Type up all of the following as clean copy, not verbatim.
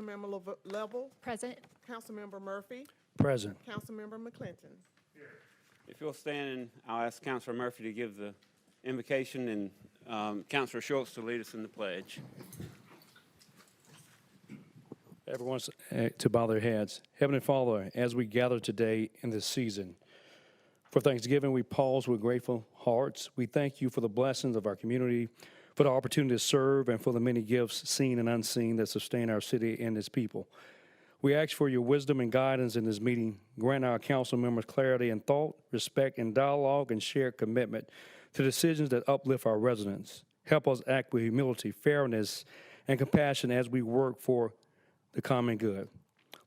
Councilmember Level. Present. Councilmember Murphy. Present. Councilmember McClinton. If you'll stand, and I'll ask Councilor Murphy to give the invocation and Councilor Schultz to lead us in the pledge. Everyone's to bow their heads. Heavenly Father, as we gather today in this season, for Thanksgiving, we pause with grateful hearts. We thank you for the blessings of our community, for the opportunity to serve, and for the many gifts, seen and unseen, that sustain our city and its people. We ask for your wisdom and guidance in this meeting. Grant our council members clarity in thought, respect in dialogue, and shared commitment to decisions that uplift our residents. Help us act with humility, fairness, and compassion as we work for the common good.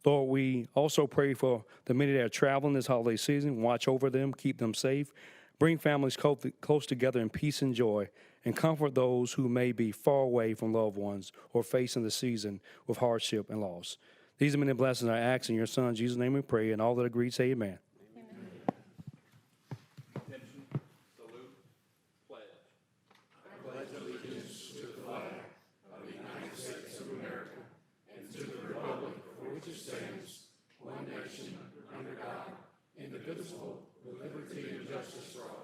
Lord, we also pray for the many that are traveling this holiday season. Watch over them, keep them safe, bring families close together in peace and joy, and comfort those who may be far away from loved ones or facing the season with hardship and loss. These are many blessings I ask in your Son, Jesus' name we pray, and all that agree say amen. Attention, salute, pledge. I pledge allegiance to the flag of the United States of America and to the republic for which it stands, one nation, under God, indivisible, with liberty and justice for all.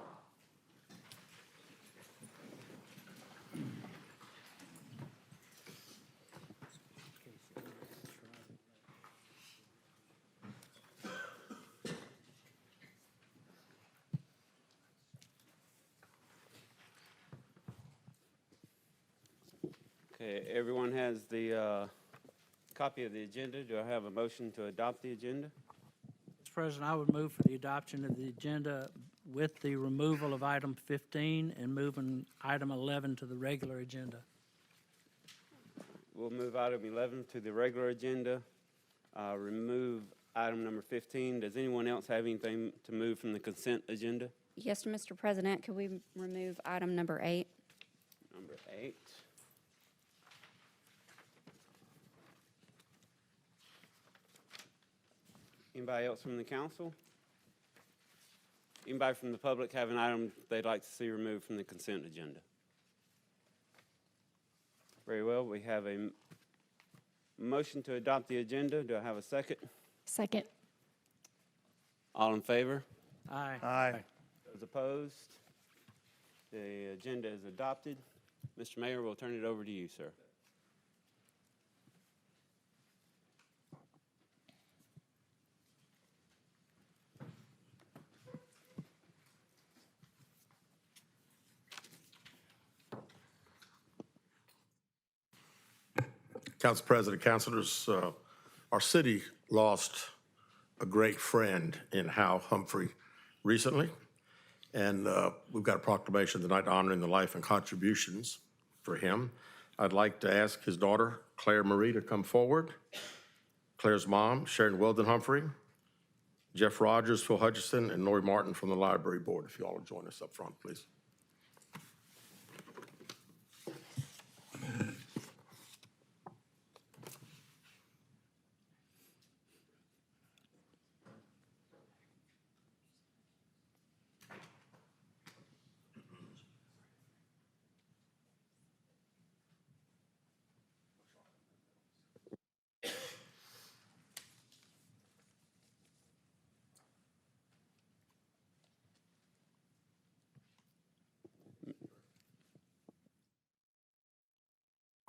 Okay, everyone has the copy of the agenda. Do I have a motion to adopt the agenda? Mr. President, I would move for the adoption of the agenda with the removal of item 15 and moving item 11 to the regular agenda. We'll move item 11 to the regular agenda, remove item number 15. Does anyone else have anything to move from the consent agenda? Yes, Mr. President, could we remove item number 8? Number 8. Anybody else from the council? Anybody from the public have an item they'd like to see removed from the consent agenda? Very well, we have a motion to adopt the agenda. Do I have a second? Second. All in favor? Aye. Aye. Those opposed? The agenda is adopted. Mr. Mayor, we'll turn it over to you, sir. Council President, councilors, our city lost a great friend in Hal Humphrey recently, and we've got a proclamation tonight honoring the life and contributions for him. I'd like to ask his daughter, Claire Marie, to come forward. Claire's mom, Sharon Weldon Humphrey, Jeff Rogers, Phil Hutchison, and Lori Martin from the library board. If you all will join us up front, please.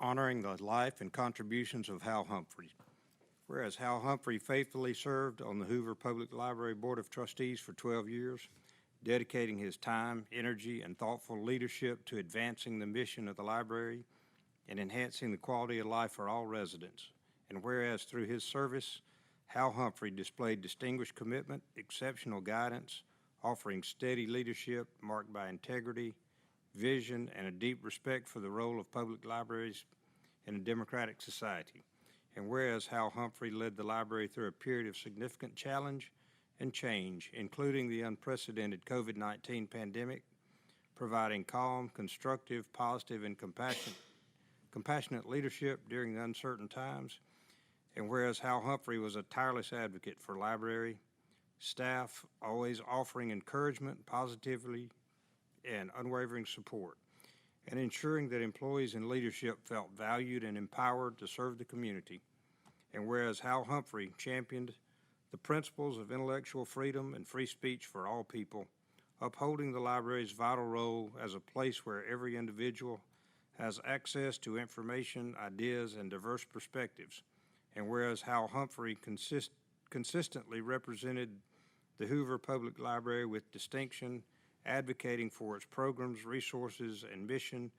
Honoring the life and contributions of Hal Humphrey. Whereas Hal Humphrey faithfully served on the Hoover Public Library Board of Trustees for 12 years, dedicating his time, energy, and thoughtful leadership to advancing the mission of the library and enhancing the quality of life for all residents. And whereas through his service, Hal Humphrey displayed distinguished commitment, exceptional guidance, offering steady leadership marked by integrity, vision, and a deep respect for the role of public libraries in a democratic society. And whereas Hal Humphrey led the library through a period of significant challenge and change, including the unprecedented COVID-19 pandemic, providing calm, constructive, positive, and compassionate leadership during the uncertain times. And whereas Hal Humphrey was a tireless advocate for library staff, always offering encouragement, positively, and unwavering support, and ensuring that employees and leadership felt valued and empowered to serve the community. and whereas Hal Humphrey championed the principles of intellectual freedom and free speech for all people, upholding the library's vital role as a place where every individual has access to information, ideas, and diverse perspectives, and whereas Hal Humphrey consistently represented the Hoover Public Library with distinction, advocating for its programs, resources, and mission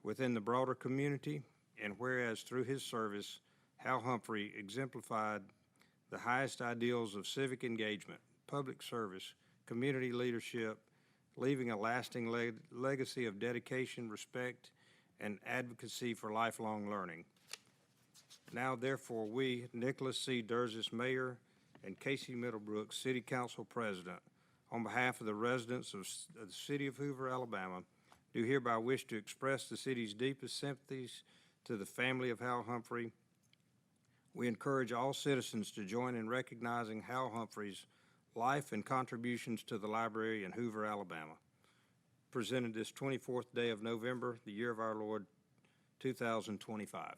within the broader community, and whereas through his service, Hal Humphrey exemplified the highest ideals of civic engagement, public service, community leadership, leaving a lasting legacy of dedication, respect, and advocacy for lifelong learning. Now, therefore, we, Nicholas C. Derzis, Mayor, and Casey Middlebrooks, City Council President, on behalf of the residents of the City of Hoover, Alabama, do hereby wish to express the city's deepest sympathies to the family of Hal Humphrey. We encourage all citizens to join in recognizing Hal Humphrey's life and contributions to the library in Hoover, Alabama. Presented this 24th day of November, the year of our Lord, 2025.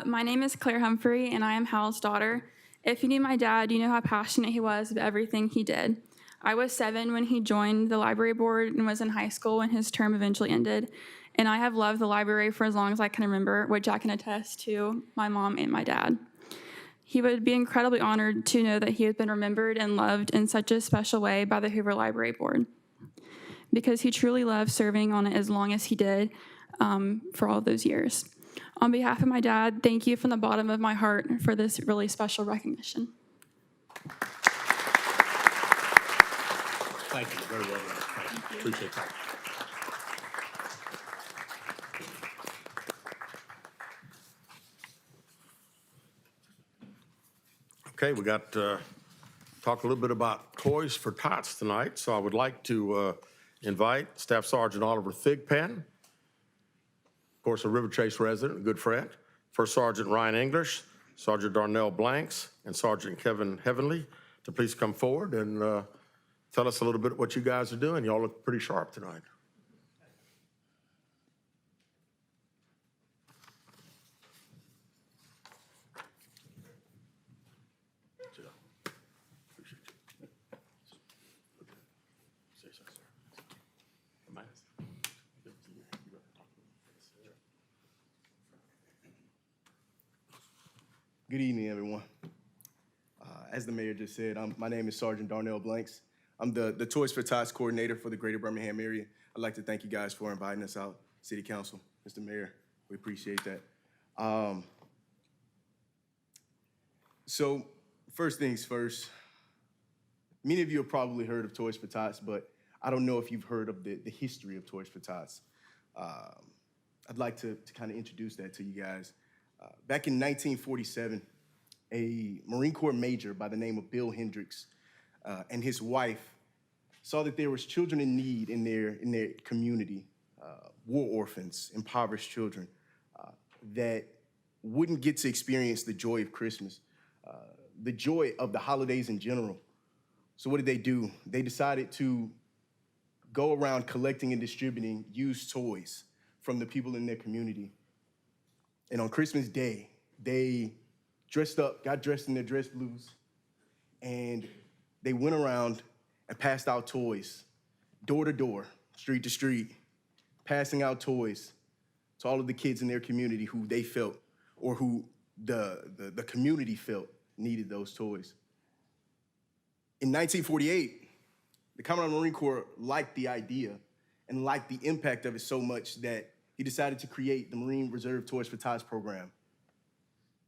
My name is Claire Humphrey, and I am Hal's daughter. If you knew my dad, you know how passionate he was about everything he did. I was 7 when he joined the library board and was in high school when his term eventually ended. And I have loved the library for as long as I can remember, which I can attest to my mom and my dad. He would be incredibly honored to know that he has been remembered and loved in such a special way by the Hoover Library Board, because he truly loved serving on it as long as he did for all those years. On behalf of my dad, thank you from the bottom of my heart for this really special recognition. Thank you. Very well done. Thank you. Appreciate that. Okay, we got talk a little bit about Toys for Tots tonight. So I would like to invite Staff Sergeant Oliver Thigpen, of course, a River Chase resident, a good friend, First Sergeant Ryan English, Sergeant Darnell Blanks, and Sergeant Kevin Heavenly to please come forward and tell us a little bit what you guys are doing. Y'all look pretty sharp tonight. Good evening, everyone. As the mayor just said, my name is Sergeant Darnell Blanks. I'm the Toys for Tots coordinator for the Greater Birmingham area. I'd like to thank you guys for inviting us out, City Council, Mr. Mayor. We appreciate that. So first things first, many of you have probably heard of Toys for Tots, but I don't know if you've heard of the history of Toys for Tots. I'd like to kind of introduce that to you guys. Back in 1947, a Marine Corps major by the name of Bill Hendricks and his wife saw that there was children in need in their community, war orphans, impoverished children that wouldn't get to experience the joy of Christmas, the joy of the holidays in general. So what did they do? They decided to go around collecting and distributing used toys from the people in their community. And on Christmas Day, they got dressed in their dress blues, and they went around and passed out toys, door to door, street to street, passing out toys to all of the kids in their community who they felt, or who the community felt needed those toys. In 1948, the Commandant of the Marine Corps liked the idea and liked the impact of it so much that he decided to create the Marine Reserve Toys for Tots program.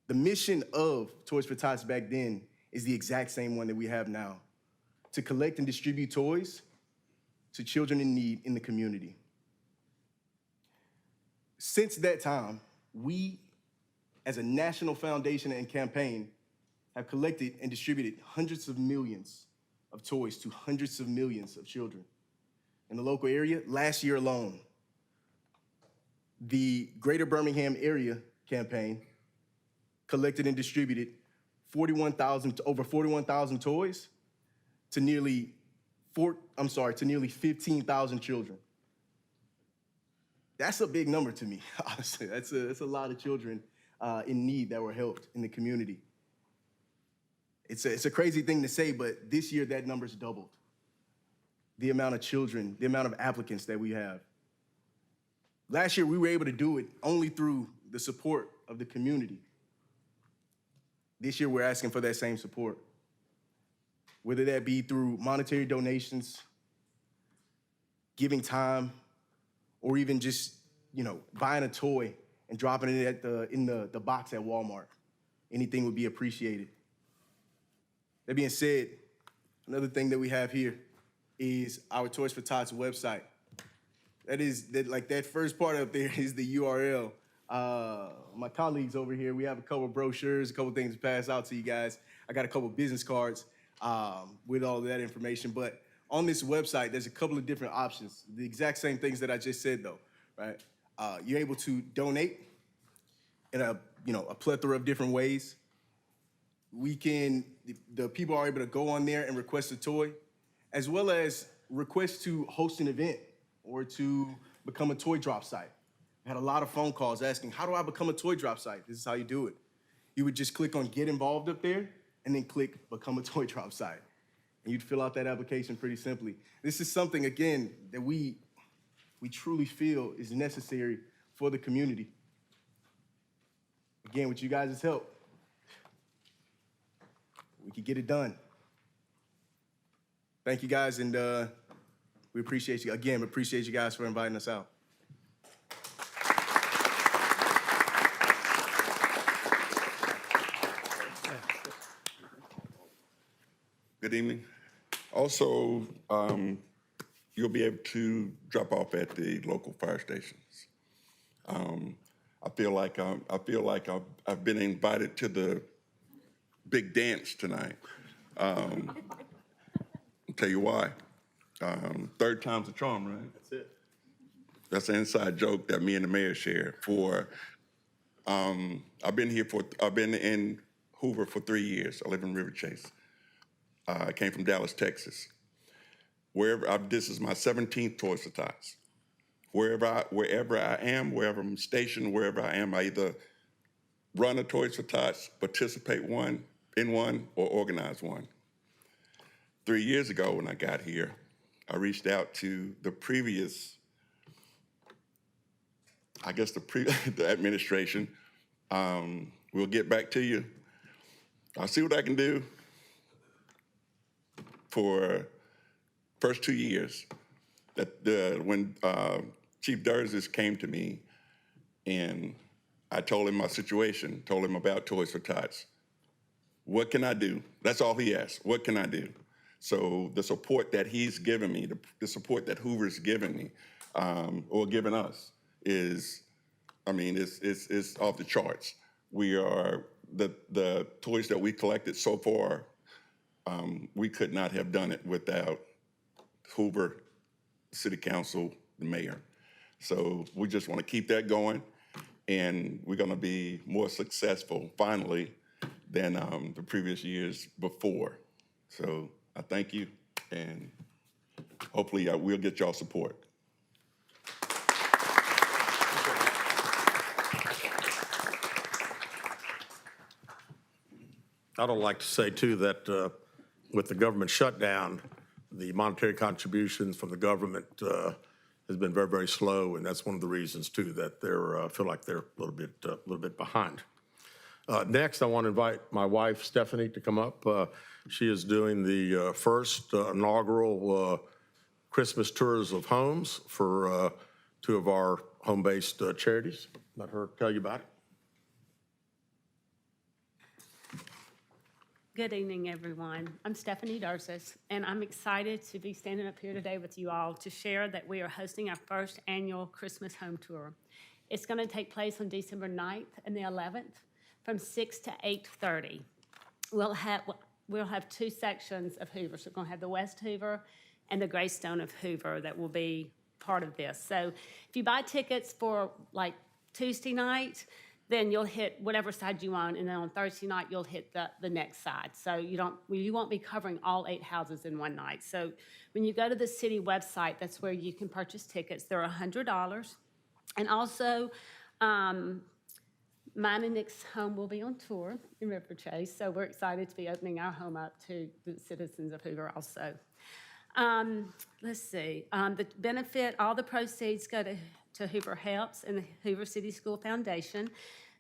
The mission of Toys for Tots back then is the exact same one that we have now, to collect and distribute toys to children in need in the community. Since that time, we, as a national foundation and campaign, have collected and distributed hundreds of millions of toys to hundreds of millions of children in the local area. Last year alone, the Greater Birmingham Area campaign collected and distributed over 41,000 toys to nearly 15,000 children. That's a big number to me, honestly. That's a lot of children in need that were helped in the community. It's a crazy thing to say, but this year that number's doubled. The amount of children, the amount of applicants that we have. Last year, we were able to do it only through the support of the community. This year, we're asking for that same support, whether that be through monetary donations, giving time, or even just, buying a toy and dropping it in the box at Walmart. Anything would be appreciated. That being said, another thing that we have here is our Toys for Tots website. That first part up there is the URL. My colleagues over here, we have a couple brochures, a couple things to pass out to you guys. I got a couple business cards with all of that information. But on this website, there's a couple of different options. The exact same things that I just said, though, right? You're able to donate in a plethora of different ways. The people are able to go on there and request a toy, as well as request to host an event or to become a toy drop site. I had a lot of phone calls asking, how do I become a toy drop site? This is how you do it. You would just click on Get Involved up there and then click Become a Toy Drop Site. And you'd fill out that application pretty simply. This is something, again, that we truly feel is necessary for the community. Again, with you guys' help, we can get it done. Thank you guys, and we appreciate you. Again, appreciate you guys for inviting us out. Good evening. Also, you'll be able to drop off at the local fire stations. I feel like I've been invited to the big dance tonight. I'll tell you why. Third time's a charm, right? That's it. That's an inside joke that me and the mayor share. I've been in Hoover for 3 years. I live in River Chase. I came from Dallas, Texas. This is my 17th Toys for Tots. Wherever I am, wherever I'm stationed, wherever I am, I either run a Toys for Tots, participate in one, or organize one. 3 years ago when I got here, I reached out to the previous, the administration. We'll get back to you. I'll see what I can do. For first 2 years, when Chief Derzis came to me and I told him my situation, told him about Toys for Tots. What can I do? That's all he asked. What can I do? So the support that he's given me, the support that Hoover's given me, or given us, is off the charts. We are the toys that we collected so far. We could not have done it without Hoover, City Council, the mayor. So we just want to keep that going, and we're going to be more successful, finally, than the previous years before. So I thank you, and hopefully we'll get y'all support. I'd like to say, too, that with the government shutdown, the monetary contributions from the government has been very, very slow, and that's one of the reasons, too, that they're feel like they're a little bit behind. Next, I want to invite my wife, Stephanie, to come up. She is doing the first inaugural Christmas tours of homes for two of our home-based charities. Let her tell you about it. Good evening, everyone. I'm Stephanie Derzis, and I'm excited to be standing up here today with you all to share that we are hosting our first annual Christmas home tour. It's going to take place on December 9th and the 11th from 6 to 8:30. We'll have two sections of Hoover. So we're going to have the West Hoover and the Greystone of Hoover that will be part of this. So if you buy tickets for like Tuesday night, then you'll hit whatever side you want, and then on Thursday night, you'll hit the next side. So you won't be covering all 8 houses in one night. So when you go to the city website, that's where you can purchase tickets. They're $100. And also, mine and Nick's home will be on tour in River Chase, so we're excited to be opening our home up to the citizens of Hoover also. Let's see, the benefit, all the proceeds go to Hoover Helps and the Hoover City School Foundation.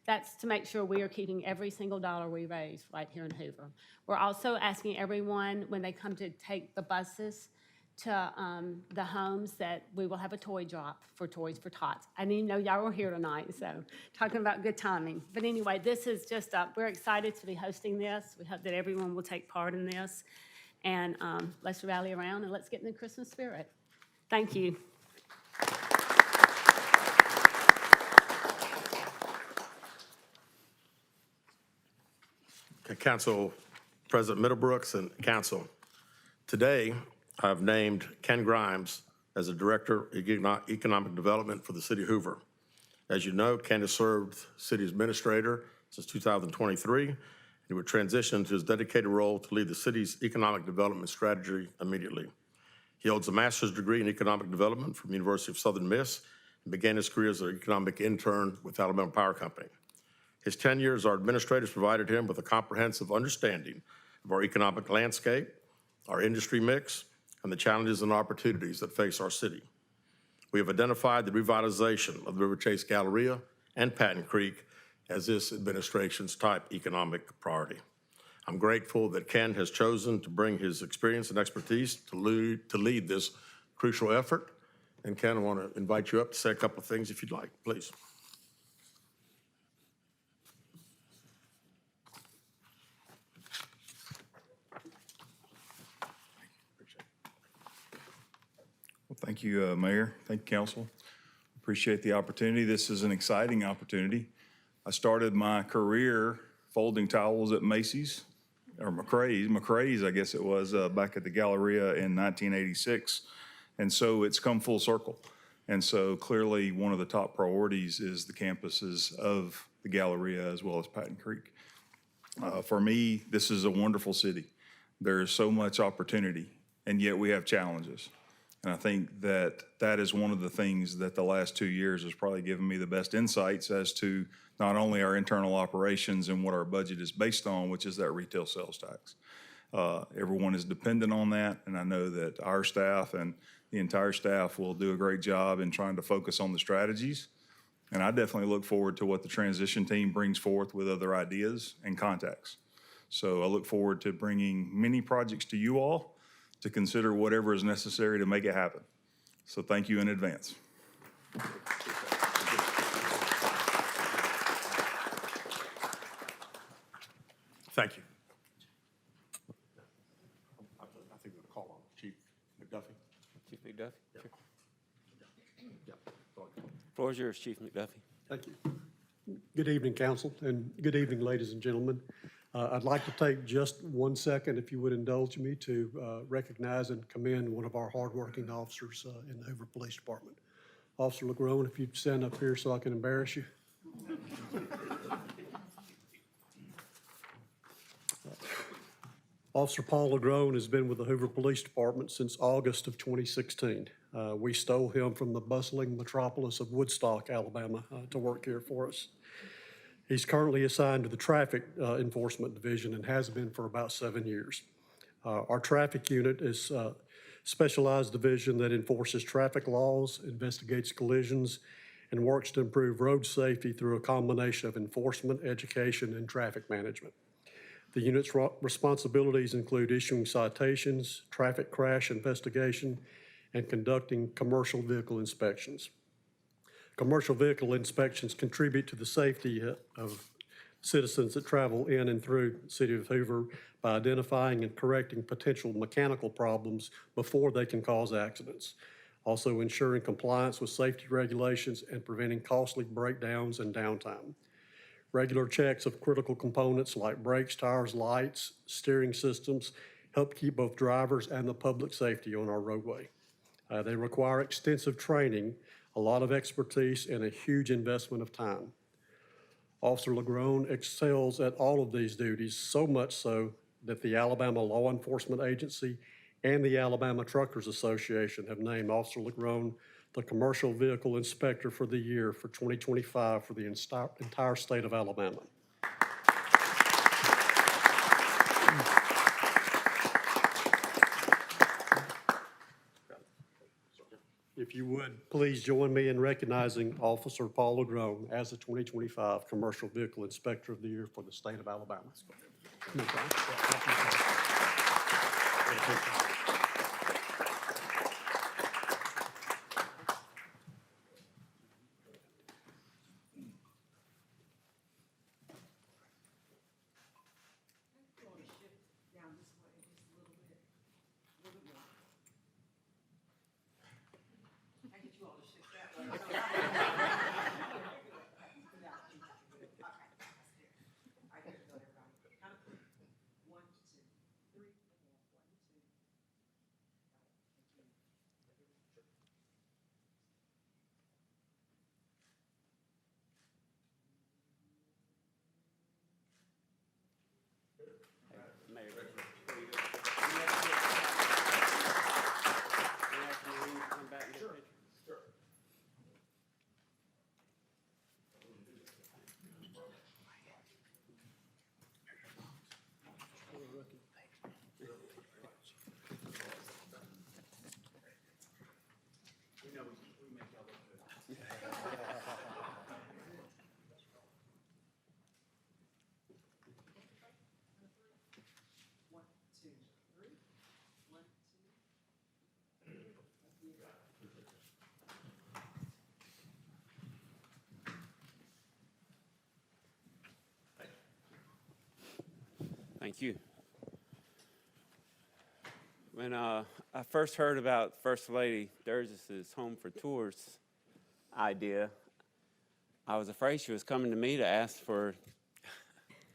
That's to make sure we are keeping every single dollar we raise right here in Hoover. We're also asking everyone, when they come to take the buses to the homes, that we will have a toy drop for Toys for Tots. I didn't know y'all were here tonight, so talking about good timing. But anyway, this is just, we're excited to be hosting this. We hope that everyone will take part in this. And let's rally around and let's get in the Christmas spirit. Thank you. Council President Middlebrooks and Council, today I've named Ken Grimes as the Director of Economic Development for the City of Hoover. As you know, Ken has served City Administrator since 2023, and he would transition to his dedicated role to lead the city's economic development strategy immediately. He holds a master's degree in economic development from the University of Southern Miss and began his career as an economic intern with Alabama Power Company. His tenure as our administrator has provided him with a comprehensive understanding of our economic landscape, our industry mix, and the challenges and opportunities that face our city. We have identified the revitalization of the River Chase Galleria and Patton Creek as this administration's top economic priority. I'm grateful that Ken has chosen to bring his experience and expertise to lead this crucial effort. And Ken, I want to invite you up to say a couple of things if you'd like, please. Well, thank you, Mayor. Thank you, Council. Appreciate the opportunity. This is an exciting opportunity. I started my career folding towels at Macy's, or McRae's, I guess it was, back at the Galleria in 1986. And so it's come full circle. And so clearly one of the top priorities is the campuses of the Galleria as well as Patton Creek. For me, this is a wonderful city. There's so much opportunity, and yet we have challenges. And I think that that is one of the things that the last 2 years has probably given me the best insights as to not only our internal operations and what our budget is based on, which is that retail sales tax. Everyone is dependent on that, and I know that our staff and the entire staff will do a great job in trying to focus on the strategies. And I definitely look forward to what the transition team brings forth with other ideas and contacts. So I look forward to bringing many projects to you all to consider whatever is necessary to make it happen. So thank you in advance. Thank you. I think we're going to call on Chief McDuffie. Chief McDuffie? Yeah. Sure. Yeah. Floor is yours, Chief McDuffie. Thank you. Good evening, Council, and good evening, ladies and gentlemen. I'd like to take just 1 second, if you would indulge me, to recognize and commend one of our hardworking officers in the Hoover Police Department. Officer Lagrone, if you'd stand up here so I can embarrass you. Officer Paul Lagrone has been with the Hoover Police Department since August of 2016. We stole him from the bustling metropolis of Woodstock, Alabama, to work here for us. He's currently assigned to the Traffic Enforcement Division and has been for about 7 years. Our traffic unit is a specialized division that enforces traffic laws, investigates collisions, and works to improve road safety through a combination of enforcement, education, and traffic management. The unit's responsibilities include issuing citations, traffic crash investigation, and conducting commercial vehicle inspections. Commercial vehicle inspections contribute to the safety of citizens that travel in and through the city of Hoover by identifying and correcting potential mechanical problems before they can cause accidents. Also ensuring compliance with safety regulations and preventing costly breakdowns and downtime. Regular checks of critical components like brakes, tires, lights, steering systems help keep both drivers and the public safety on our roadway. They require extensive training, a lot of expertise, and a huge investment of time. Officer Lagrone excels at all of these duties, so much so that the Alabama Law Enforcement Agency and the Alabama Truckers Association have named Officer Lagrone the Commercial Vehicle Inspector for the year for 2025 for the entire state of Alabama. If you would, please join me in recognizing Officer Paul Lagrone as the 2025 Commercial Vehicle Inspector of the Year for the state of Alabama. Come on, Brian. Thank you. When I first heard about First Lady Derzis' Home for Tours idea, I was afraid she was coming to me to ask for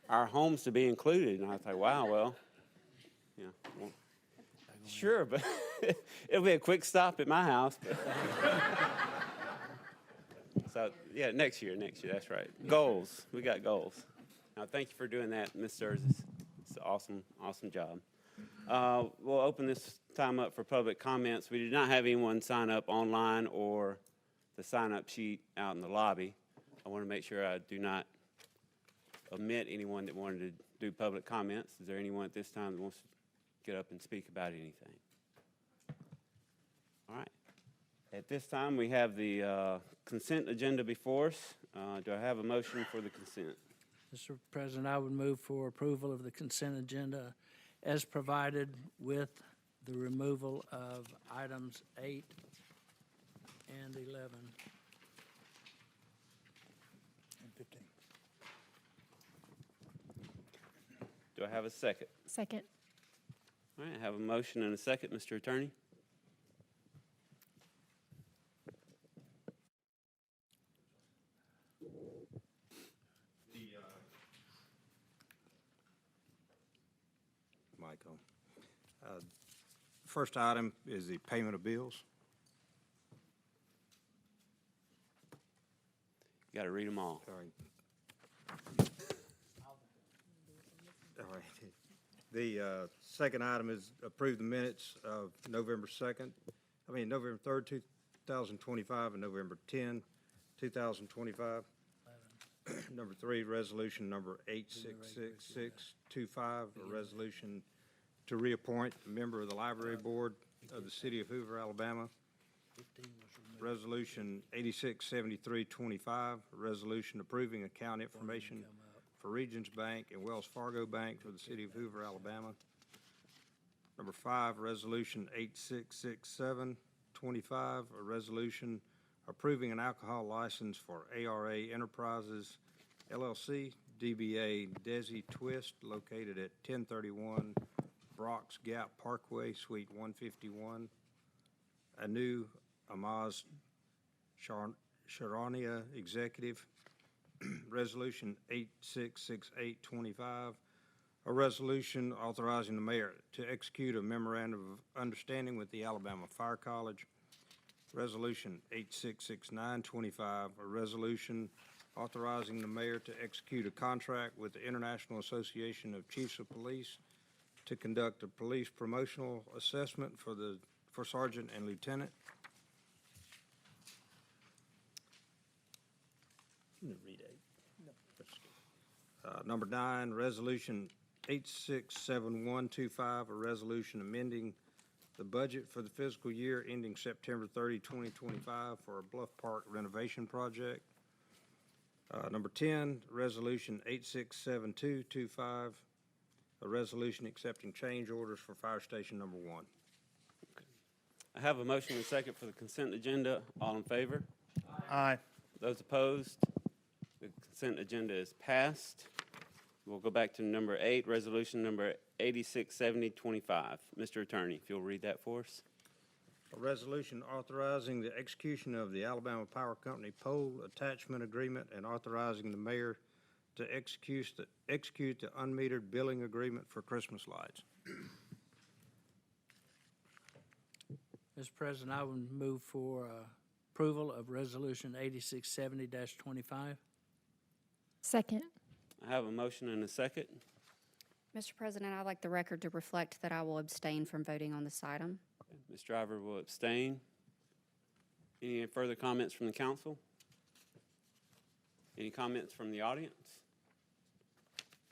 our homes to be included. And I thought, wow, well, sure, but it'll be a quick stop at my house. So, yeah, next year, that's right. Goals, we got goals. Now, thank you for doing that, Ms. Derzis. It's an awesome job. We'll open this time up for public comments. We did not have anyone sign up online or the sign-up sheet out in the lobby. I want to make sure I do not omit anyone that wanted to do public comments. Is there anyone at this time that wants to get up and speak about anything? All right. At this time, we have the consent agenda before us. Do I have a motion for the consent? Mr. President, I would move for approval of the consent agenda as provided with the removal of items 8 and 11. And 15. Do I have a second? Second. All right, I have a motion and a second, Mr. Attorney. Michael. First item is the payment of bills. You got to read them all. All right. All right. The second item is approve the minutes of November 3rd, 2025, and November 10, 2025. Number 3, resolution number 86625, a resolution to reappoint a member of the Library Board of the City of Hoover, Alabama. 15 was removed. Resolution 867325, a resolution approving account information for Regions Bank and Wells Fargo Bank for the city of Hoover, Alabama. Number 5, Resolution 866725, a resolution approving an alcohol license for ARA Enterprises LLC, DBA Desi Twist, located at 1031 Brock's Gap Parkway, Suite 151. Anu Amaz Sharania, Executive. Resolution 866825, a resolution authorizing the mayor to execute a memorandum of understanding with the Alabama Fire College. Resolution 866925, a resolution authorizing the mayor to execute a contract with the International Association of Chiefs of Police to conduct a police promotional assessment for sergeant and lieutenant. Number 9, Resolution 867125, a resolution amending the budget for the fiscal year ending September 30, 2025 for a Bluff Park renovation project. Number 10, Resolution 867225, a resolution accepting change orders for Fire Station Number 1. I have a motion and a second for the consent agenda. All in favor? Aye. Those opposed? The consent agenda is passed. We'll go back to number 8, resolution number 867025. Mr. Attorney, if you'll read that for us. A resolution authorizing the execution of the Alabama Power Company pole attachment agreement and authorizing the mayor to execute the unmetered billing agreement for Christmas lights. Mr. President, I would move for approval of Resolution 8670-25. Second. I have a motion and a second. Mr. President, I'd like the record to reflect that I will abstain from voting on this item. Ms. Driver will abstain. Any further comments from the council? Any comments from the audience?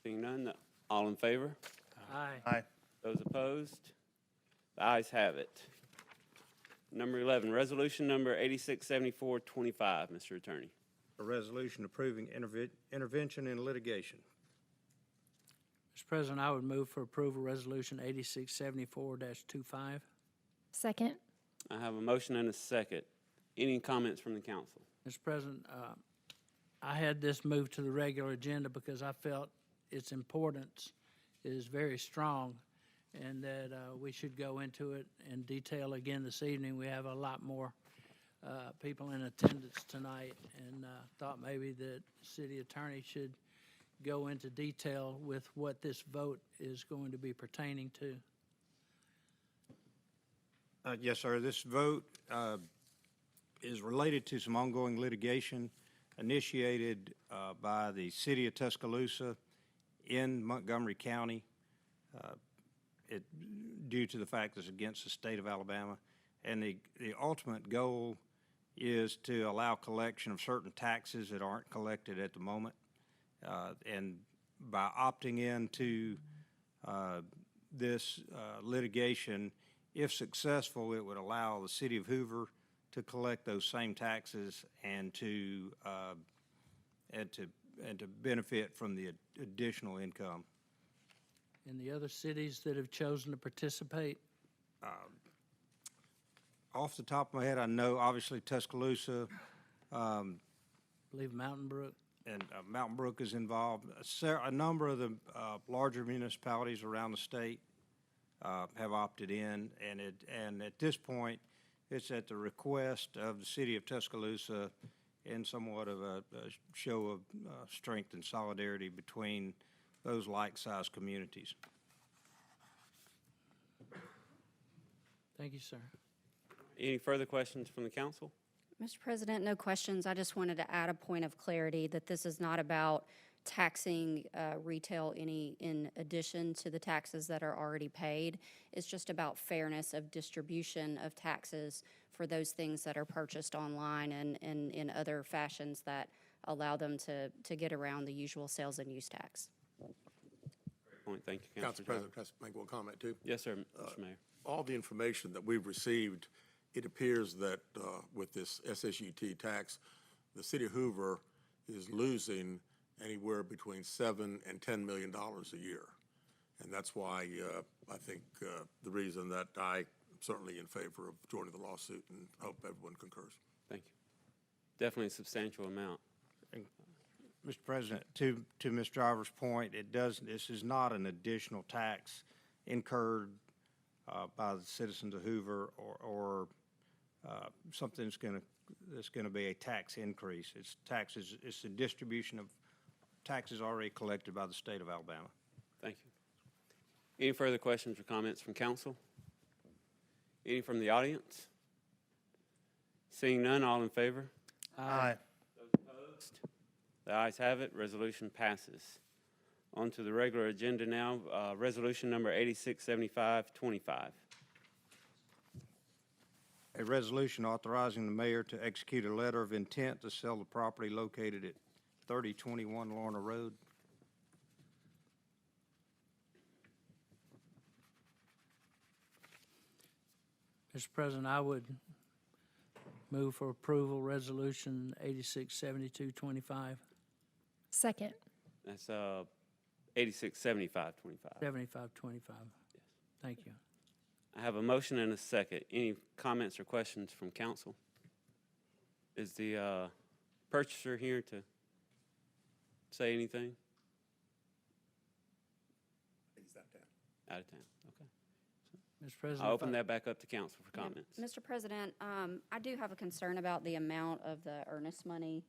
Seeing none, all in favor? Aye. Aye. Those opposed? The ayes have it. Number 11, resolution number 867425, Mr. Attorney. A resolution approving intervention in litigation. Mr. President, I would move for approval Resolution 8674-25. Second. I have a motion and a second. Any comments from the council? Mr. President, I had this moved to the regular agenda because I felt its importance is very strong and that we should go into it in detail again this evening. We have a lot more people in attendance tonight, and thought maybe the city attorney should go into detail with what this vote is going to be pertaining to. Yes, sir. This vote is related to some ongoing litigation initiated by the city of Tuscaloosa in Montgomery County due to the fact that it's against the state of Alabama. And the ultimate goal is to allow collection of certain taxes that aren't collected at the moment. And by opting into this litigation, if successful, it would allow the city of Hoover to collect those same taxes and to benefit from the additional income. And the other cities that have chosen to participate? Off the top of my head, I know obviously Tuscaloosa. I believe Mountain Brook. And Mountain Brook is involved. A number of the larger municipalities around the state have opted in, and at this point, it's at the request of the city of Tuscaloosa and somewhat of a show of strength and solidarity between those like-sized communities. Thank you, sir. Any further questions from the council? Mr. President, no questions. I just wanted to add a point of clarity that this is not about taxing retail any in addition to the taxes that are already paid. It's just about fairness of distribution of taxes for those things that are purchased online and in other fashions that allow them to get around the usual sales and use tax. Great point. Thank you, Council Councilor President, can I make one comment too? Yes, sir, Mr. Mayor. All the information that we've received it appears that with this SSUT tax, the city of Hoover is losing anywhere between $7 and $10 million a year. And that's why I think the reason that I'm certainly in favor of joining the lawsuit, and hope everyone concurs. Thank you. Definitely a substantial amount. Mr. President, to Ms. Driver's point, this is not an additional tax incurred by the citizens of Hoover or something that's gonna be a tax increase. It's the distribution of taxes already collected by the state of Alabama. Thank you. Any further questions or comments from council? Any from the audience? Seeing none, all in favor? Aye. Those opposed? The ayes have it. Resolution passes. On to the regular agenda now. Resolution number 867525. A resolution authorizing the mayor to execute a letter of intent to sell the property located at 3021 Lorna Road. Mr. President, I would move for approval, Resolution 867225. Second. That's 867525. 7525. Thank you. I have a motion and a second. Any comments or questions from council? Is the purchaser here to say anything? He's out of town. Out of town, okay. Mr. President. I'll open that back up to council for comments. Mr. President, I do have a concern about the amount of the earnest money.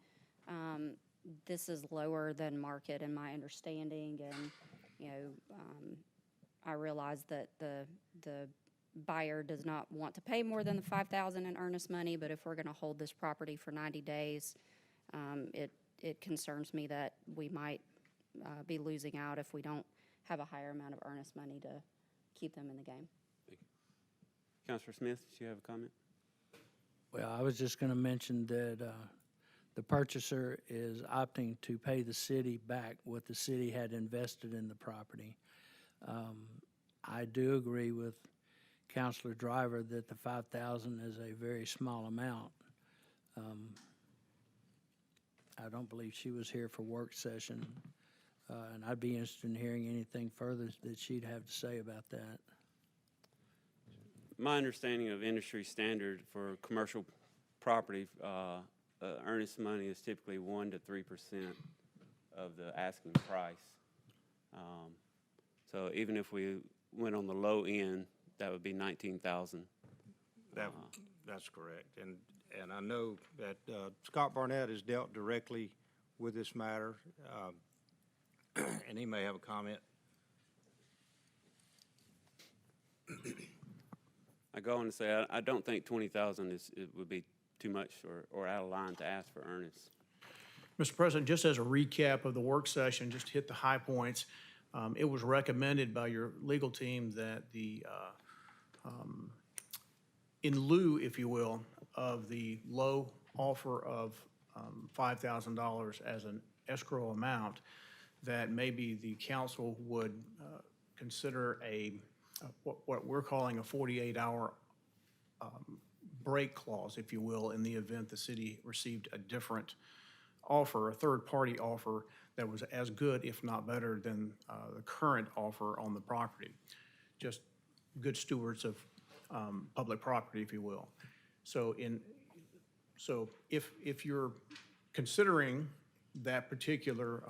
This is lower than market in my understanding, and, you know, I realize that the buyer does not want to pay more than the $5,000 in earnest money, but if we're gonna hold this property for 90 days, it concerns me that we might be losing out if we don't have a higher amount of earnest money to keep them in the game. Thank you. Councilor Smith, do you have a comment? Well, I was just going to mention that the purchaser is opting to pay the city back what the city had invested in the property. I do agree with Councilor Driver that the $5,000 is a very small amount. I don't believe she was here for work session, and I'd be interested in hearing anything further that she'd have to say about that. My understanding of industry standard for commercial property, earnest money is typically 1 to 3% of the asking price. So even if we went on the low end, that would be $19,000. That's correct. And I know that Scott Barnett has dealt directly with this matter, and he may have a comment. I go on to say I don't think $20,000 would be too much or out of line to ask for earnest. Mr. President, just as a recap of the work session, just to hit the high points, it was recommended by your legal team that in lieu, if you will, of the low offer of $5,000 as an escrow amount, that maybe the council would consider what we're calling a 48-hour break clause, if you will, in the event the city received a different offer, a third-party offer that was as good, if not better, than the current offer on the property. Just good stewards of public property, if you will. So if you're considering that particular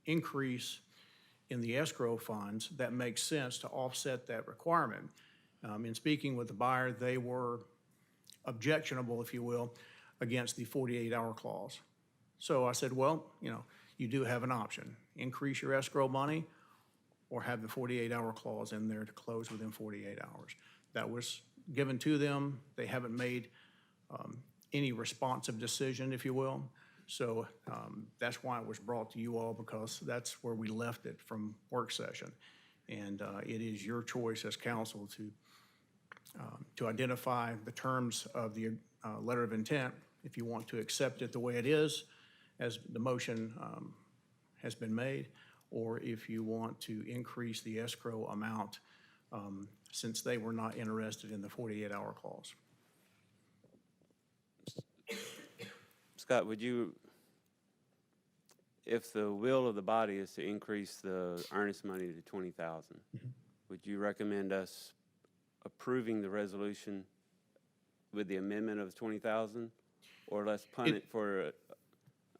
increase in the escrow funds, that makes sense to offset that requirement. In speaking with the buyer, they were objectionable, if you will, against the 48-hour clause. So I said, well, you do have an option. Increase your escrow money or have the 48-hour clause in there to close within 48 hours. That was given to them. They haven't made any responsive decision, if you will. So that's why it was brought to you all, because that's where we left it from work session. And it is your choice as council to identify the terms of the letter of intent, if you want to accept it the way it is, as the motion has been made, or if you want to increase the escrow amount since they were not interested in the 48-hour clause. Scott, would you, if the will of the body is to increase the earnest money to 20,000, would you recommend us approving the resolution with the amendment of 20,000? Or let's punt it for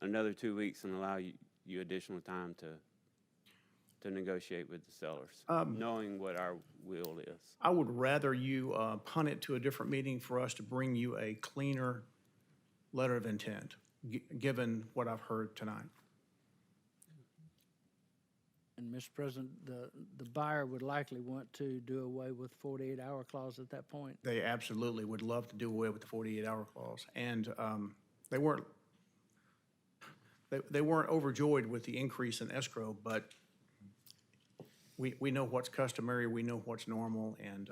another 2 weeks and allow you additional time to negotiate with the sellers, knowing what our will is? I would rather you punt it to a different meeting for us to bring you a cleaner letter of intent, given what I've heard tonight. And Mr. President, the buyer would likely want to do away with 48-hour clause at that point. They absolutely would love to do away with the 48-hour clause. And they weren't overjoyed with the increase in escrow, but we know what's customary, we know what's normal, and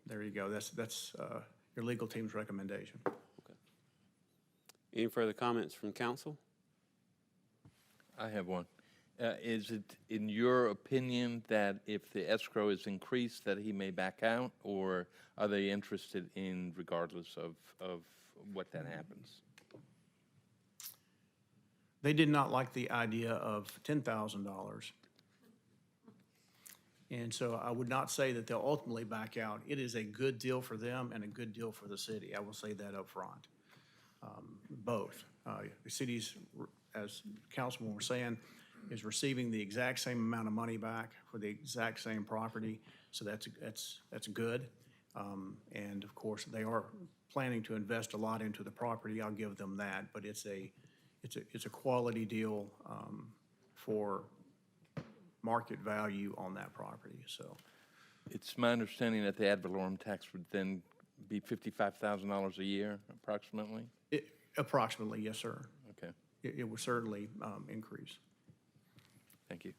there you go. That's your legal team's recommendation. Okay. Any further comments from council? I have one. Is it, in your opinion, that if the escrow is increased, that he may back out, or are they interested in regardless of what that happens? They did not like the idea of $10,000. And so I would not say that they'll ultimately back out. It is a good deal for them and a good deal for the city. I will say that up front. Both. The city's, as Councilman was saying, is receiving the exact same amount of money back for the exact same property. So that's good. And of course, they are planning to invest a lot into the property. I'll give them that, but it's a quality deal for market value on that property. So It's my understanding that the ad valorem tax would then be $55,000 a year, approximately? Approximately, yes, sir. Okay, It will certainly increase. thank you.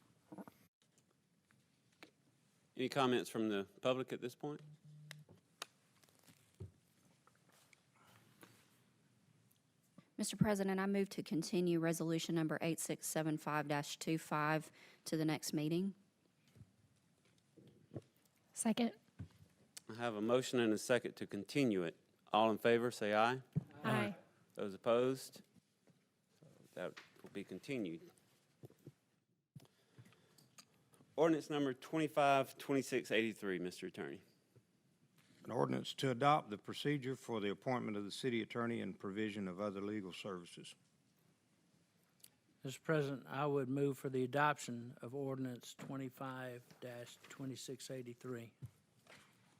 Any comments from the public at this point? Mr. President, I move to continue Resolution Number 8675-25 to the next meeting. Second. I have a motion and a second to continue it. All in favor, say aye. Aye. Those opposed? That will be continued. Ordinance number 252683, Mr. Attorney. An ordinance to adopt the procedure for the appointment of the city attorney and provision of other legal services. Mr. President, I would move for the adoption of ordinance 25-2683.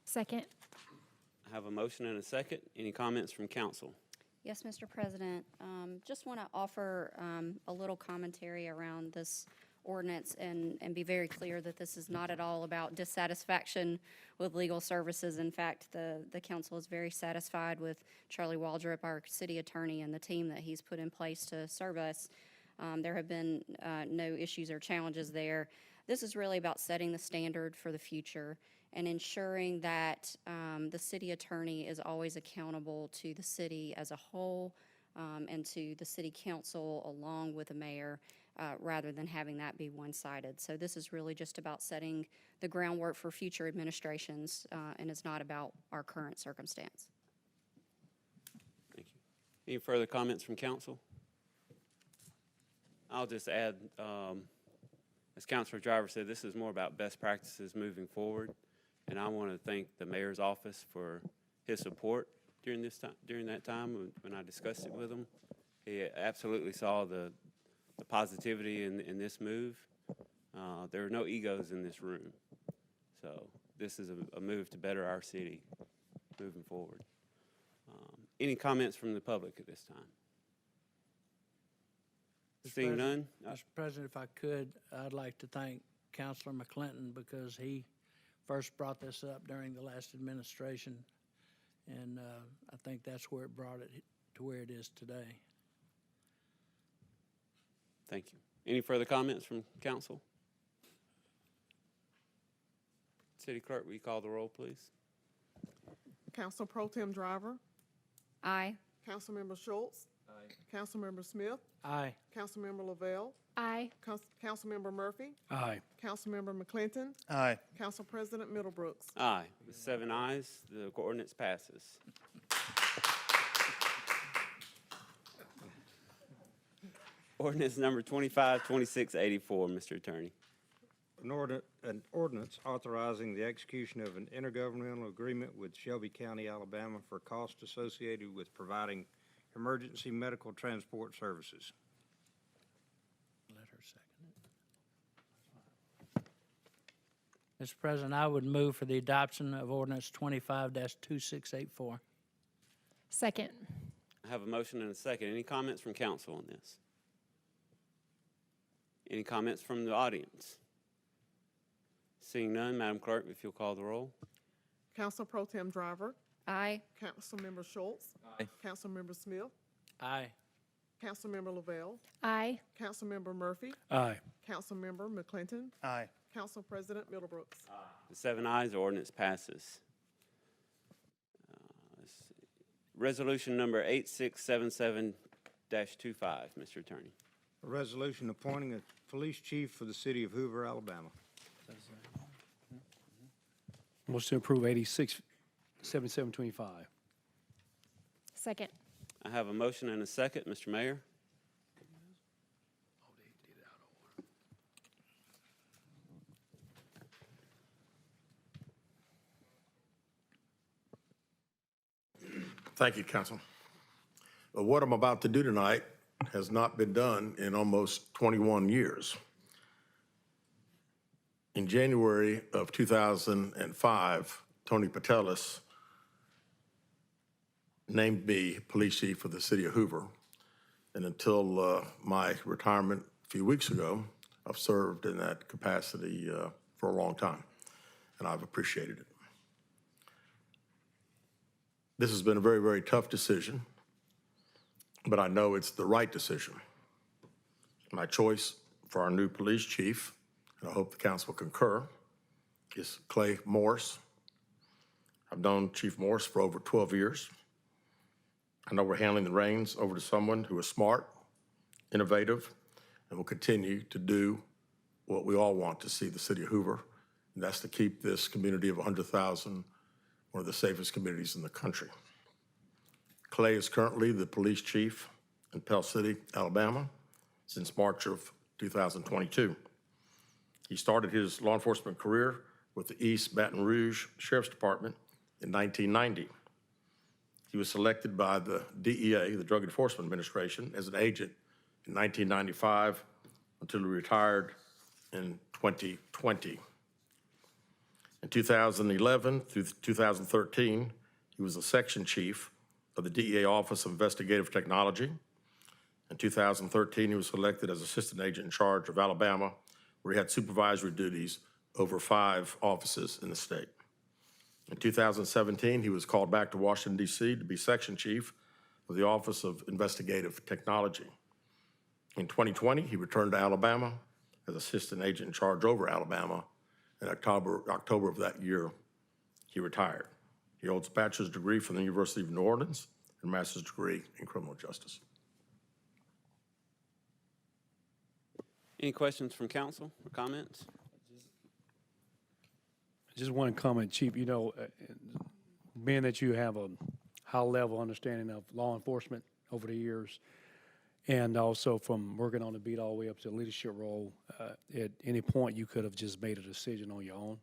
Second. I have a motion and a second. Any comments from council? Yes, Mr. President. Just want to offer a little commentary around this ordinance and be very clear that this is not at all about dissatisfaction with legal services. In fact, the council is very satisfied with Charlie Waldrop, our city attorney, and the team that he's put in place to serve us. There have been no issues or challenges there. This is really about setting the standard for the future and ensuring that the city attorney is always accountable to the city as a whole and to the city council along with the mayor, rather than having that be one-sided. So this is really just about setting the groundwork for future administrations, and it's not about our current circumstance. Thank you. Any further comments from council? I'll just add, as Councilor Driver said, this is more about best practices moving forward. And I want to thank the mayor's office for his support during that time when I discussed it with him. He absolutely saw the positivity in this move. There are no egos in this room. So this is a move to better our city moving forward. Any comments from the public at this time? Seeing none? Mr. President, if I could, I'd like to thank Councilor McClinton because he first brought this up during the last administration, and I think that's where it brought it to where it is today. Thank you. Any further comments from council? City Clerk, will you call the roll, please? Council Pro Tem Driver, Aye. Councilmember Schultz. Aye. Councilmember Smith, Aye. Councilmember Lavelle, Aye. Councilmember Murphy, Aye. Councilmember McClinton, Aye. Council President Middlebrooks. Aye. With 7 ayes, the ordinance passes. Ordinance number 252684, Mr. Attorney. An ordinance authorizing the execution of an intergovernmental agreement with Shelby County, Alabama for costs associated with providing emergency medical transport services. Let her second it. Mr. President, I would move for the adoption of ordinance 25-2684. Second. I have a motion and a second. Any comments from council on this? Any comments from the audience? Seeing none, Madam Clerk, if you'll call the roll. Council Pro Tem Driver, Aye. Councilmember Schultz, Aye. Councilmember Smith, Aye. Councilmember Lavelle, Aye. Councilmember Murphy, Aye. Councilmember McClinton, Aye. Council President Middlebrooks. The 7 ayes, the ordinance passes. Let's see. Resolution number 8677-25, Mr. Attorney. A resolution appointing a police chief for the city of Hoover, Alabama. Motion to approve 867725. Second. I have a motion and a second, Mr. Mayor. Thank you, Council. What I'm about to do tonight has not been done in almost 21 years. In January of 2005, Tony Patelis named me police chief for the city of Hoover. And until my retirement a few weeks ago, I've served in that capacity for a long time, and I've appreciated it. This has been a very, very tough decision, but I know it's the right decision. My choice for our new police chief, and I hope the council will concur, is Clay Morris. I've known Chief Morris for over 12 years. I know we're handing the reins over to someone who is smart, innovative, and will continue to do what we all want to see the city of Hoover, and that's to keep this community of 100,000 one of the safest communities in the country. Clay is currently the police chief in Pell City, Alabama, since March of 2022. He started his law enforcement career with the East Baton Rouge Sheriff's Department in 1990. He was selected by the DEA, the Drug Enforcement Administration, as an agent in 1995 until he retired in 2020. In 2011 through 2013, he was the section chief of the DEA Office of Investigative Technology. In 2013, he was selected as assistant agent in charge of Alabama, where he had supervisory duties over 5 offices in the state. In 2017, he was called back to Washington, D.C. to be section chief of the Office of Investigative Technology. In 2020, he returned to Alabama as assistant agent in charge over Alabama. In October of that year, he retired. He holds a bachelor's degree from the University of New Orleans and a master's degree in criminal justice. Any questions from council or comments? Just one comment, Chief. You know, being that you have a high-level understanding of law enforcement over the years, and also from working on the beat all the way up to the leadership role, at any point you could have just made a decision on your own.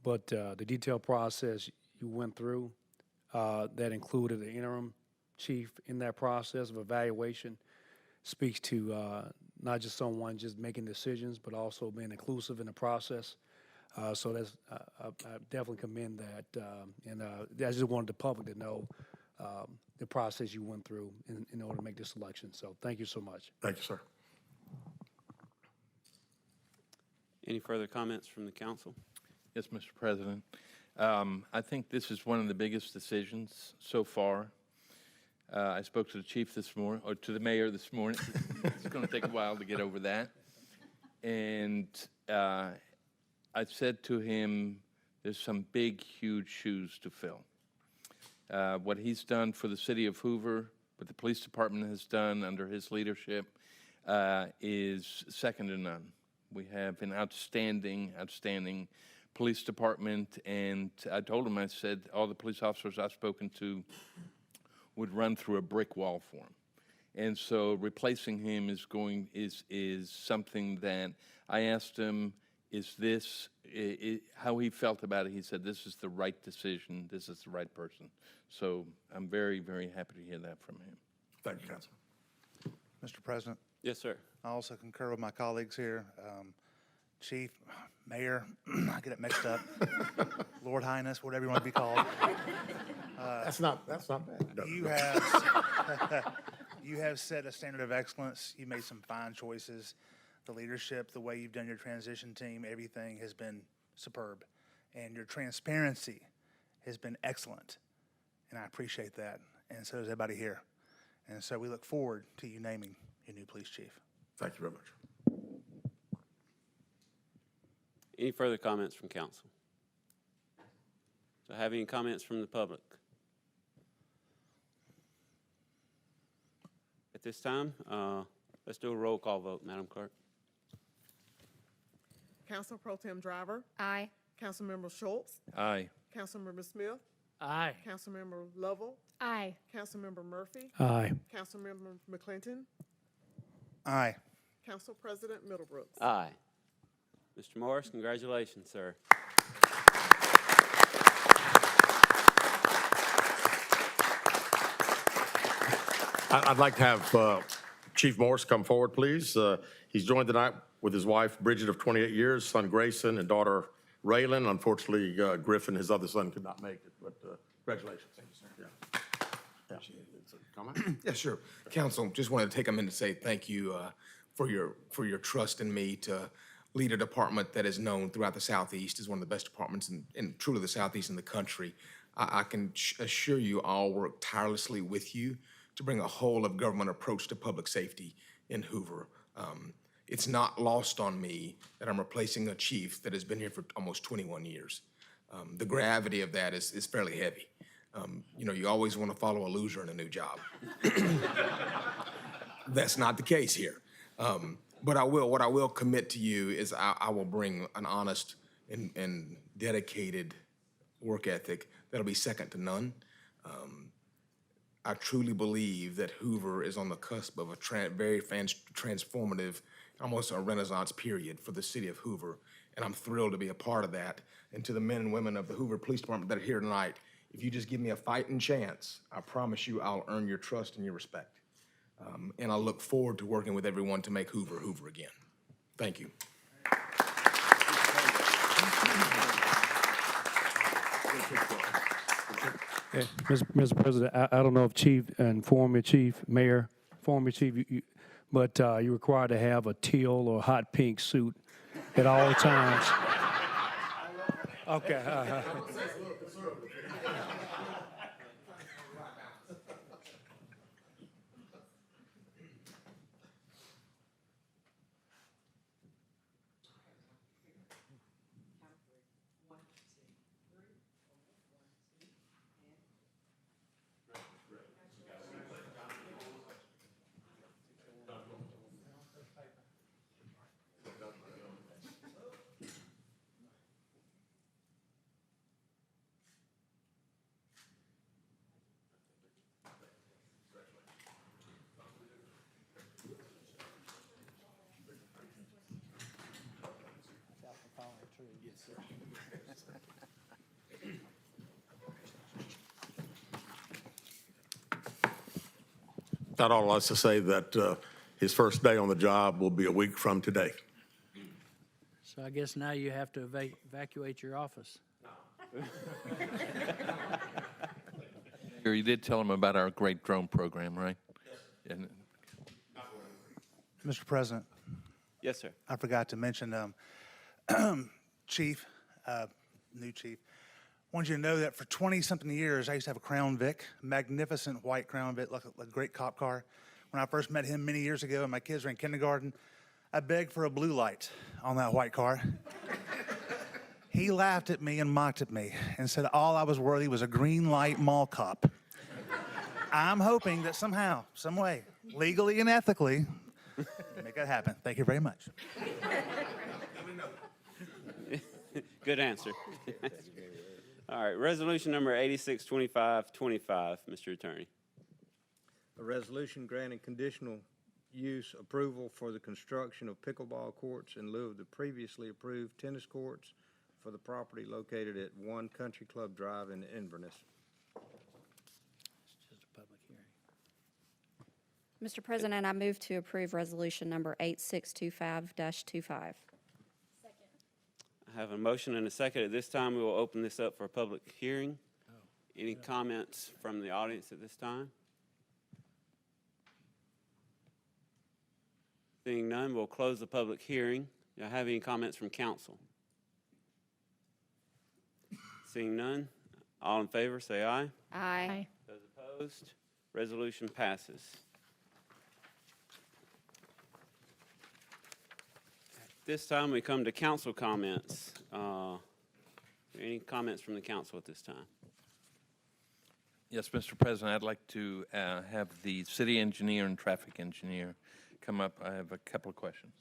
But the detailed process you went through, that included the interim chief in that process of evaluation, speaks to not just someone just making decisions, but also being inclusive in the process. So that's, I definitely commend that. And I just wanted the public to know the process you went through in order to make this selection. So thank you so much. Thank you, sir. Any further comments from the council? Yes, Mr. President. I think this is one of the biggest decisions so far. I spoke to the chief this morning, or to the mayor this morning. It's going to take a while to get over that. And I said to him, there's some big, huge shoes to fill. What he's done for the city of Hoover, what the police department has done under his leadership, is second to none. We have an outstanding police department, and I told him, I said, all the police officers I've spoken to would run through a brick wall for him. And so replacing him is something that I asked him, is this, how he felt about it. He said, this is the right decision. This is the right person. So I'm very, very happy to hear that from him. Thank you, Councilor. Mr. President, Yes, sir. I also concur with my colleagues here. Chief, Mayor, I get it mixed up. Lord Highness, whatever you want to be called. That's not bad. No, You have set a standard of excellence. You made some fine choices. The leadership, the way you've done your transition team, everything has been superb. And your transparency has been excellent. And I appreciate that. And so does everybody here. And so we look forward to you naming your new police chief. Thank you very much. Any further comments from council? Do I have any comments from the public? At this time, let's do a roll call vote, Madam Clerk. Council Pro Tem Driver, Aye. Councilmember Schultz, Aye. Councilmember Smith, Aye. Councilmember Lovell, Aye. Councilmember Murphy, Aye. Councilmember McClinton, Aye. Council President Middlebrooks. Aye. Mr. Morris, congratulations, sir. I'd like to have Chief Morris come forward, please. He's joined tonight with his wife, Bridget, of 28 years, son Grayson, and daughter Raylan. Unfortunately, Griffin, his other son, could not make it, but congratulations. Thank you, sir. Yeah. Comment? Yeah, sure. Council, just wanted to take a minute to say thank you for your trust in me to lead a department that is known throughout the Southeast as one of the best departments in truly the Southeast in the country. I can assure you I'll work tirelessly with you to bring a whole of government approach to public safety in Hoover. It's not lost on me that I'm replacing a chief that has been here for almost 21 years. The gravity of that is fairly heavy. You know, you always want to follow a loser in a new job. That's not the case here. But what I will commit to you is I will bring an honest and dedicated work ethic that'll be second to none. I truly believe that Hoover is on the cusp of a very transformative, almost a renaissance period for the city of Hoover, and I'm thrilled to be a part of that. And to the men and women of the Hoover Police Department that are here tonight, if you just give me a fighting chance, I promise you I'll earn your trust and your respect. And I look forward to working with everyone to make Hoover Hoover again. Thank you. Yeah, Mr. President, I don't know if Chief and former Chief, Mayor, former Chief, but you're required to have a teal or hot pink suit at all times. Okay. Not all of us to say that his first day on the job will be a week from today. So I guess now you have to evacuate your office. You did tell him about our great drone program, right? And Mr. President, Yes, sir. I forgot to mention, Chief, new chief, wanted you to know that for 20-something years, I used to have a Crown Vic, magnificent white Crown Vic, like a great cop car. When I first met him many years ago and my kids were in kindergarten, I begged for a blue light on that white car. He laughed at me and mocked at me and said all I was worthy was a green light mall cop. I'm hoping that somehow, some way, legally and ethically, make that happen. Thank you very much. Good answer. All right, resolution number 862525, Mr. Attorney. A resolution granting conditional use approval for the construction of pickleball courts in lieu of the previously approved tennis courts for the property located at 1 Country Club Drive in Inverness. It's just a public hearing. Mr. President, I move to approve resolution number 8625-25. I have a motion and a second. At this time, we will open this up for a public hearing. Any comments from the audience at this time? Seeing none, we'll close the public hearing. Do I have any comments from council? Seeing none, all in favor, say aye. Aye. Those opposed, resolution passes. At this time, we come to council comments. Any comments from the council at this time? Yes, Mr. President, I'd like to have the city engineer and traffic engineer come up. I have a couple of questions.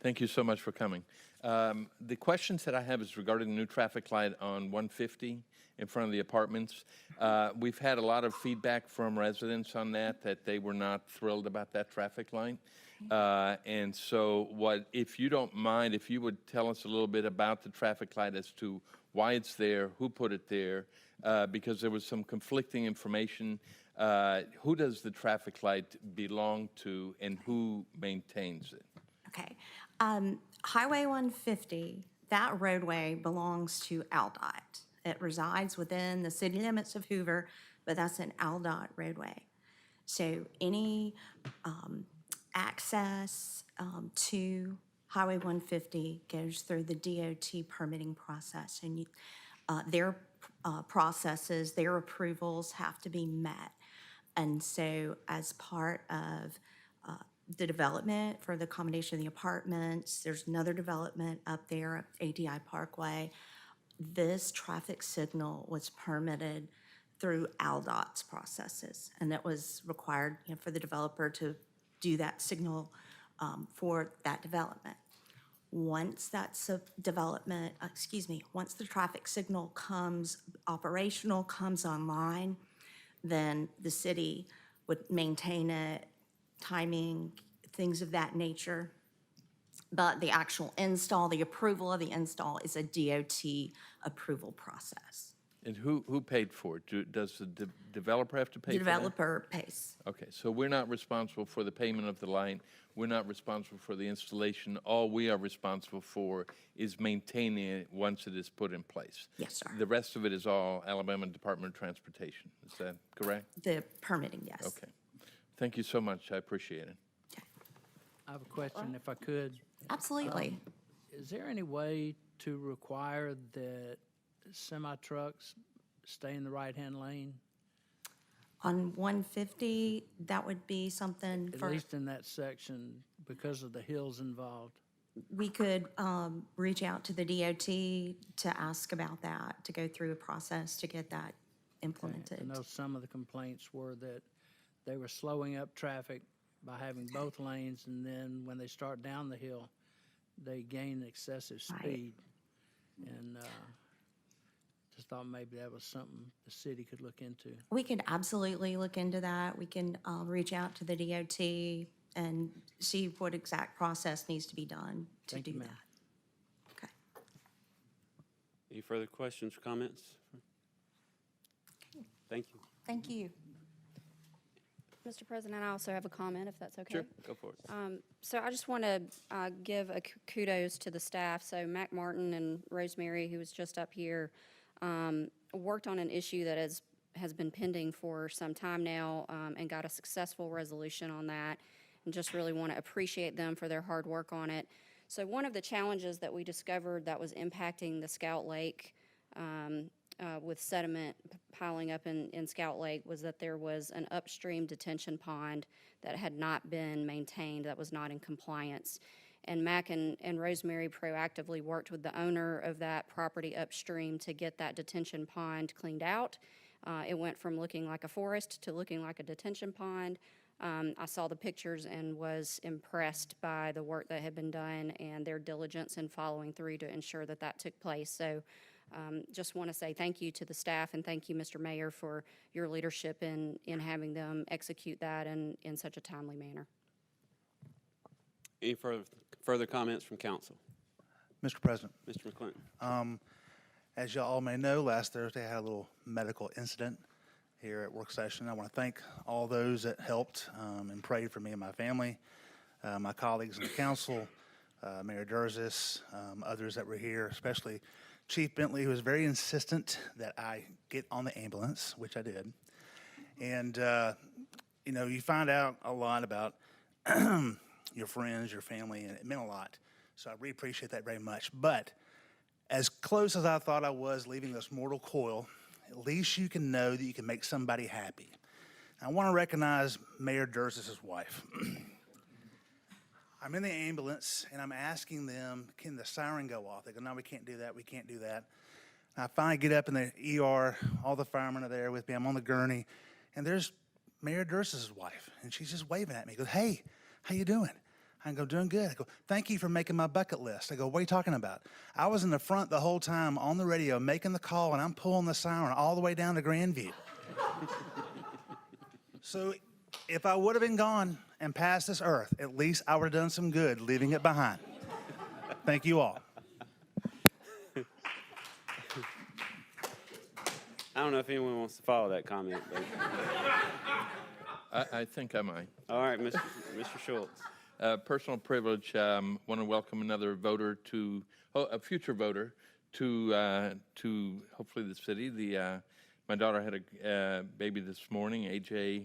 Thank you so much for coming. The questions that I have is regarding the new traffic light on 150 in front of the apartments. We've had a lot of feedback from residents on that they were not thrilled about that traffic light. And so if you don't mind, if you would tell us a little bit about the traffic light as to why it's there, who put it there, because there was some conflicting information. Who does the traffic light belong to and who maintains it? Okay. Highway 150, that roadway belongs to AlDOT. It resides within the city limits of Hoover, but that's an AlDOT roadway. So any access to Highway 150 goes through the DOT permitting process, and their processes, their approvals have to be met. And so as part of the development for the accommodation of the apartments, there's another development up there at ADI Parkway. This traffic signal was permitted through AlDOT's processes, and it was required, for the developer to do that signal for that development. Once that's a development, once the traffic signal comes operational, comes online, then the city would maintain it, timing, things of that nature. But the actual install, the approval of the install is a DOT approval process. And who paid for it? Does the developer have to pay The for that? developer pays. Okay, so we're not responsible for the payment of the light. We're not responsible for the installation. All we are responsible for is maintaining it once it is put in place. Yes, sir. The rest of it is all Alabama Department of Transportation. Is that correct? The permitting, yes. Okay. Thank you so much. I appreciate it. I have a question, if I could. Absolutely. Is there any way to require that semi-trucks stay in the right-hand lane? On 150, that would be something At for, least in that section, because of the hills involved. we could reach out to the DOT to ask about that, to go through a process to get that implemented. I know some of the complaints were that they were slowing up traffic by having both lanes, and then when they start down the hill, they gain excessive speed. And just thought maybe that was something the city could look into. We can absolutely look into that. We can reach out to the DOT and see what exact process needs to be done to Thank do you, ma'am. that. Okay. Any further questions or comments? Thank you. Thank you. Mr. President, I also have a comment, if that's okay. Sure, go for it. So I just want to give a kudos to the staff. So Mac Martin and Rosemary, who was just up here, worked on an issue that has been pending for some time now, and got a successful resolution on that. And just really want to appreciate them for their hard work on it. So one of the challenges that we discovered that was impacting the Scout Lake with sediment piling up in Scout Lake was that there was an upstream detention pond that had not been maintained, that was not in compliance. And Mac and Rosemary proactively worked with the owner of that property upstream to get that detention pond cleaned out. It went from looking like a forest to looking like a detention pond. I saw the pictures and was impressed by the work that had been done and their diligence in following through to ensure that that took place. So just want to say thank you to the staff and thank you, Mr. Mayor, for your leadership in having them execute that in such a timely manner. Any further comments from council? Mr. President. Mr. McClinton. As you all may know, last Thursday I had a little medical incident here at work session. I want to thank all those that helped and prayed for me and my family, my colleagues in the council, Mayor Derzis, others that were here, especially Chief Bentley, who was very insistent that I get on the ambulance, which I did. And, you know, you find out a lot about your friends, your family, and it meant a lot. So I really appreciate that very much. But as close as I thought I was leaving this mortal coil, at least you can know that you can make somebody happy. I want to recognize Mayor Derzis' wife. I'm in the ambulance, and I'm asking them, can the siren go off? They go, no, we can't do that, we can't do that. And I finally get up in the ER, all the firemen are there with me, I'm on the gurney, and there's Mayor Derzis' wife, and she's just waving at me. She goes, hey, how you doing? I go, doing good. I go, thank you for making my bucket list. I go, what are you talking about? I was in the front the whole time on the radio making the call, and I'm pulling the siren all the way down to Grandview. So if I would have been gone and passed this earth, at least I would have done some good leaving it behind. Thank you all. I don't know if anyone wants to follow that comment, but I think I might. all right, Mr. Schultz. Personal privilege, want to welcome another voter to, a future voter to hopefully the city. My daughter had a baby this morning, AJ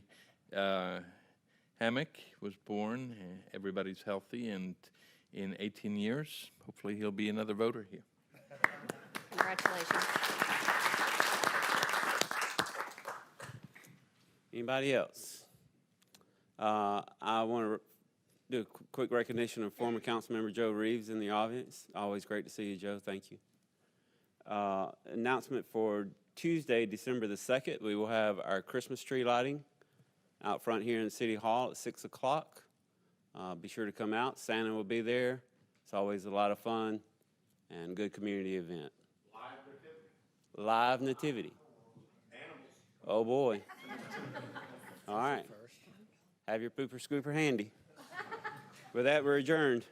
Hammock was born. Everybody's healthy, and in 18 years, hopefully he'll be another voter here. Congratulations. Anybody else? I want to do a quick recognition of former council member Joe Reeves in the audience. Always great to see you, Joe. Thank you. Announcement for Tuesday, December the 2nd, we will have our Christmas tree lighting out front here in City Hall at 6 o'clock. Be sure to come out. Santa will be there. It's always a lot of fun and good community event. Live nativity. Animals. Oh, boy. All right. Have your pooper scooper handy. With that, we're adjourned.